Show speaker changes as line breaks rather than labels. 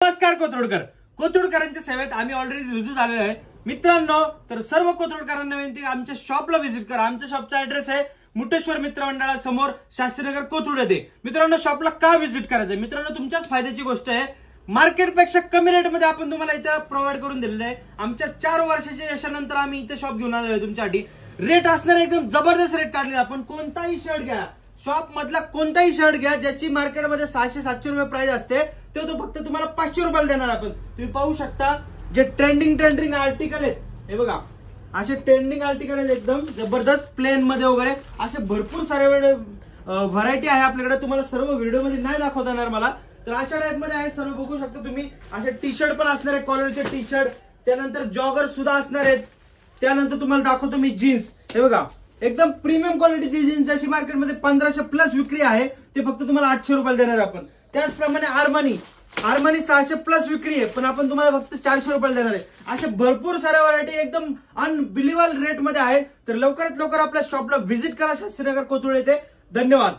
नमस्कार कोथरूडकरांच्या सेवेत आम्ही ऑलरेडी रुजू झालेलो आहे मित्रांनो। तर सर्व कोथरूडकरांना विनंती, आमच्या शॉपला व्हिजिट करा। आमच्या शॉपचा ऍड्रेस आहे मुठेश्वर मित्र मंडळासमोर, शास्त्रीनगर, कोथरूड येथे। मित्रांनो, शॉपला का व्हिजिट करायचंय? मित्रांनो, तुमच्याच फायद्याची गोष्ट आहे। मार्केटपेक्षा कमी रेटमध्ये आपण तुम्हाला इथं प्रोव्हाइड करून दिलेलं आहे। आमच्या 4 वर्षाच्या यशानंतर आम्ही इथे शॉप घेऊन आलो आहे तुमच्यासाठी। रेट असणार एकदम जबरदस्त रेट काढले आपण। कोणताही शर्ट घ्या, शॉप मधला कोणताही शर्ट घ्या ज्याची मार्केटमध्ये 600-700 रुपये प्राइस असते, तो फक्त तुम्हाला 500 रुपयाला देणार आपण। तुम्ही पाहू शकता जे ट्रेंडिंग आर्टिकल आहेत, हे बघा असे ट्रेंडिंग आर्टिकल आहेत एकदम जबरदस्त प्लेन मध्ये वगैरे। असे भरपूर सारे व्हरायटी आहे आपल्याकडे, तुम्हाला सर्व व्हिडिओ मध्ये नाही दाखवता येणार मला। तर अशा टाइप मध्ये आहे, सर्व बघू शकता तुम्ही। असे टी शर्ट पण असणार आहे, कॉलरचे टी शर्ट, त्यानंतर जॉगर सुद्धा असणार आहेत। त्यानंतर तुम्हाला दाखवतो मी जीन्स, हे बघा एकदम प्रीमियम क्वालिटीची जीन्स जशी मार्केटमध्ये 1500 प्लस विक्री आहे, ते फक्त तुम्हाला 800 रुपयाला देणार आपण। त्याचप्रमाणे आर्मानी 600 प्लस विक्री आहे, पण आपण तुम्हाला फक्त 400 रुपयाला देणार आहे। असे भरपूर साऱ्या व्हरायटी एकदम अनबिलिव्हेबल रेट मध्ये आहे। तर लवकरात लवकर आपल्या शॉपला व्हिजिट करा, शास्त्रीनगर, कोथरूड येथे। धन्यवाद।